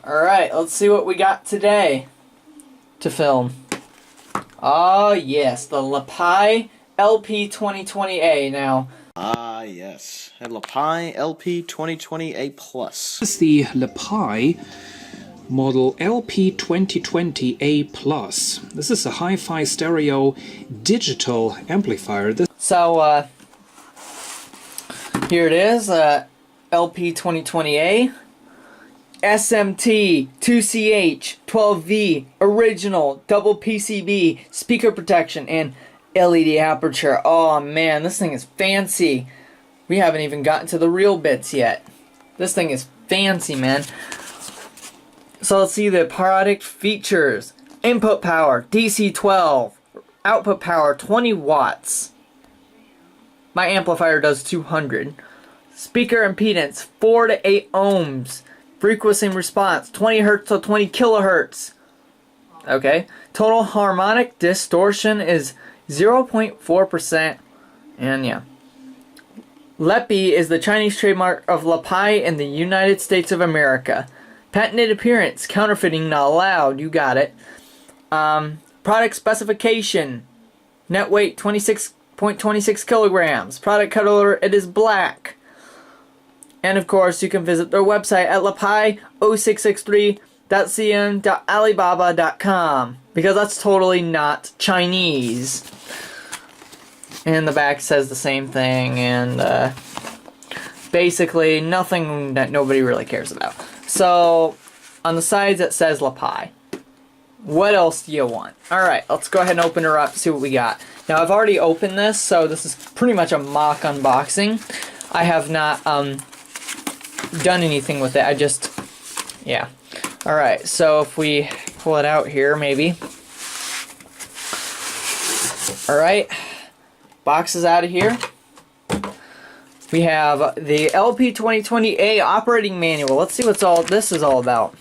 Alright, let's see what we got today to film. Oh yes, the Lepy LP-2020A now. Yes, a Lepy LP-2020A Plus. This is the Lepy model LP-2020A Plus. This is a hi-fi stereo digital amplifier. So, here it is, LP-2020A. SMT, 2CH, 12V, original, double PCB, speaker protection, and LED aperture. Oh man, this thing is fancy. We haven't even gotten to the real bits yet. This thing is fancy, man. So let's see the product features. Input power, DC 12. Output power, 20 watts. My amplifier does 200. Speaker impedance, 4 to 8 ohms. Frequency response, 20 hertz to 20 kilohertz. Okay. Total harmonic distortion is 0.4%. And yeah. Lepy is the Chinese trademark of Lepy in the United States of America. Patented appearance, counterfeiting not allowed. You got it. Product specification. Net weight 26.26 kilograms. Product color, it is black. And of course, you can visit their website at lepy0663.cn.alibaba.com, because that's totally not Chinese. And the back says the same thing, and basically nothing that nobody really cares about. So on the sides it says Lepy. What else do you want? Alright, let's go ahead and open her up, see what we got. Now I've already opened this, so this is pretty much a mock unboxing. I have not done anything with it. I just, yeah. Alright, so if we pull it out here, maybe. Alright, box is out of here. We have the LP-2020A operating manual. Let's see what this is all about.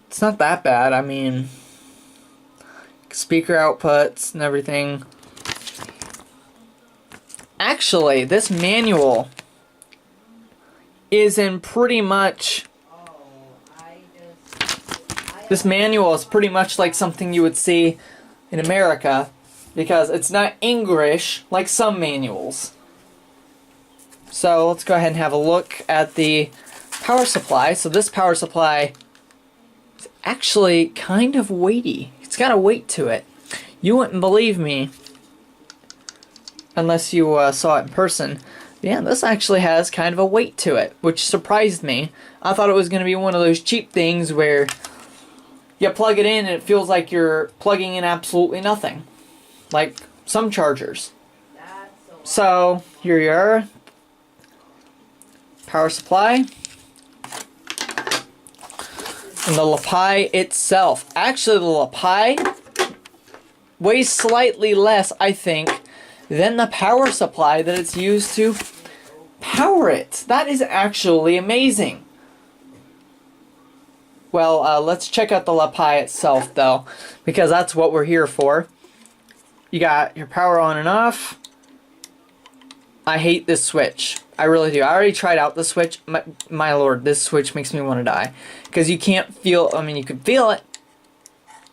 It's not that bad. I mean, speaker outputs and everything. Actually, this manual is in pretty much... This manual is pretty much like something you would see in America, because it's not English like some manuals. So let's go ahead and have a look at the power supply. So this power supply is actually kind of weighty. It's got a weight to it. You wouldn't believe me unless you saw it in person. Yeah, this actually has kind of a weight to it, which surprised me. I thought it was going to be one of those cheap things where you plug it in and it feels like you're plugging in absolutely nothing, like some chargers. So here you are, power supply. And the Lepy itself. Actually, the Lepy weighs slightly less, I think, than the power supply that it's used to power it. That is actually amazing. Well, let's check out the Lepy itself, though, because that's what we're here for. You got your power on and off. I hate this switch. I really do. I already tried out the switch. My lord, this switch makes me want to die. Because you can't feel, I mean, you can feel it,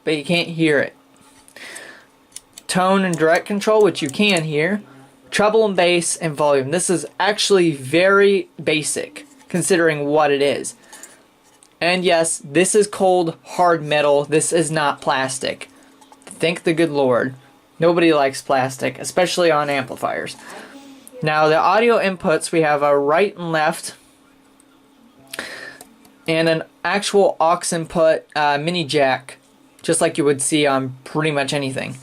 but you can't hear it. Tone and direct control, which you can hear. Treble and bass and volume. This is actually very basic, considering what it is. And yes, this is cold, hard metal. This is not plastic. Thank the good Lord. Nobody likes plastic, especially on amplifiers. Now, the audio inputs, we have a right and left, and an actual aux input mini jack, just like you would see on pretty much anything.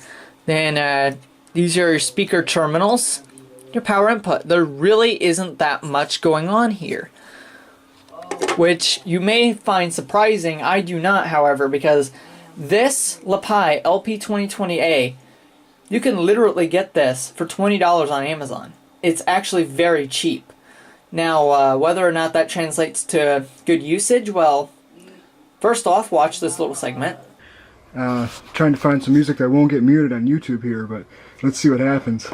Then these are your speaker terminals, your power input. There really isn't that much going on here, which you may find surprising. I do not, however, because this Lepy LP-2020A, you can literally get this for $20 on Amazon. It's actually very cheap. Now, whether or not that translates to good usage, well, first off, watch this little segment. Trying to find some music that won't get muted on YouTube here, but let's see what happens.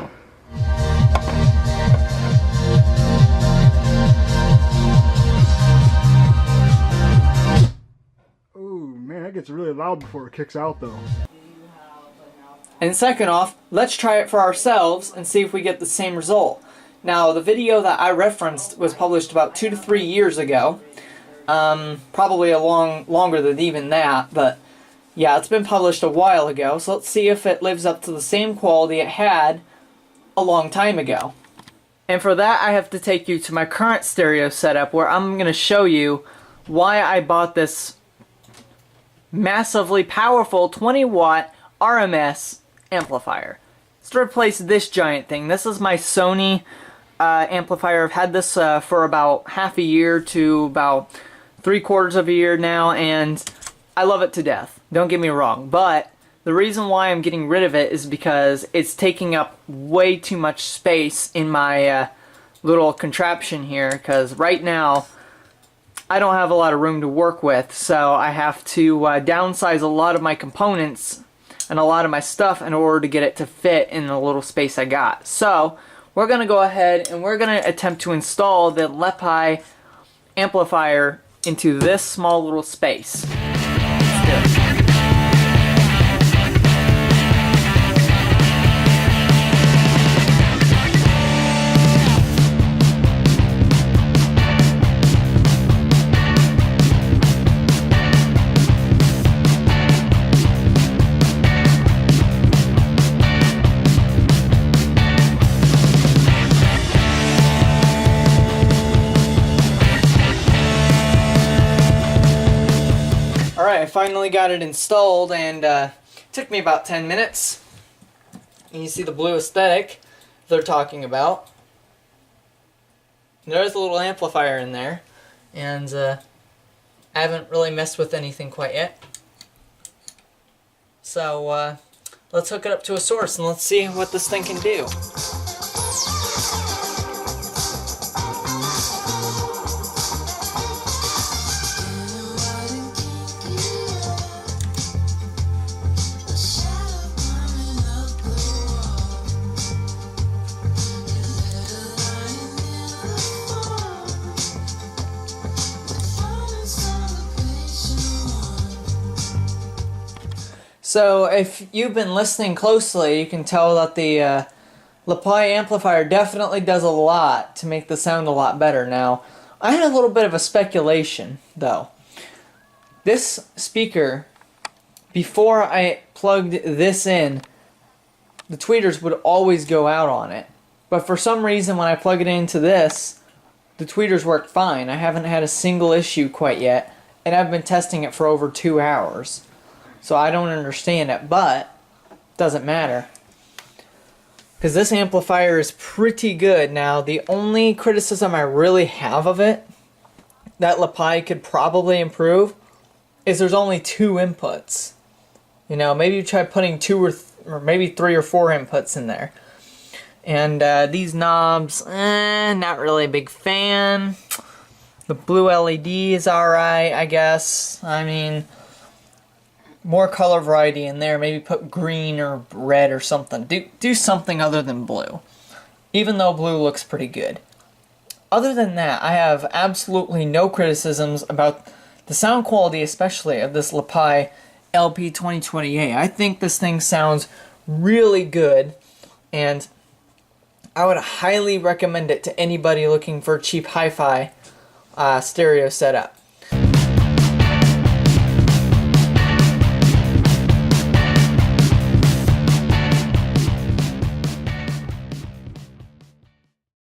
gets really loud before it kicks out though. And second off, let's try it for ourselves and see if we get the same result. Now, the video that I referenced was published about 2 to 3 years ago. Probably longer than even that, but yeah, it's been published a while ago, so let's see if it lives up to the same quality it had a long time ago. And for that, I have to take you to my current stereo setup, where I'm going to show you why I bought this massively powerful 20-watt RMS amplifier. It's to replace this giant thing. This is my Sony amplifier. I've had this for about half a year to about 3/4 of a year now, and I love it to death. Don't get me wrong, but the reason why I'm getting rid of it is because it's taking up way too much space in my little contraption here, because right now I don't have a lot of room to work with, so I have to downsize a lot of my components and a lot of my stuff in order to get it to fit in the little space I got. So we're going to go ahead and we're going to attempt to install the Lepy amplifier into this small little space. Let's do it. Alright, I finally got it installed, and it took me about 10 minutes. And you see the blue aesthetic they're talking about. There's a little amplifier in there, and I haven't really messed with anything quite yet. So let's hook it up to a source and let's see what this thing can do. So if you've been listening closely, you can tell that the Lepy amplifier definitely does a lot to make the sound a lot better. Now, I had a little bit of a speculation, though. This speaker, before I plugged this in, the tweeters would always go out on it. But for some reason, when I plug it into this, the tweeters work fine. I haven't had a single issue quite yet, and I've been testing it for over 2 hours. So I don't understand it, but it doesn't matter. Because this amplifier is pretty good. Now, the only criticism I really have of it, that Lepy could probably improve, is there's only 2 inputs. You know, maybe you try putting 2 or maybe 3 or 4 inputs in there. And these knobs, not really a big fan. The blue LED is alright, I guess. I mean, more color variety in there. Maybe put green or red or something. Do something other than blue. Even though blue looks pretty good. Other than that, I have absolutely no criticisms about the sound quality, especially of this Lepy LP-2020A. I think this thing sounds really good, and I would highly recommend it to anybody looking for a cheap hi-fi stereo setup.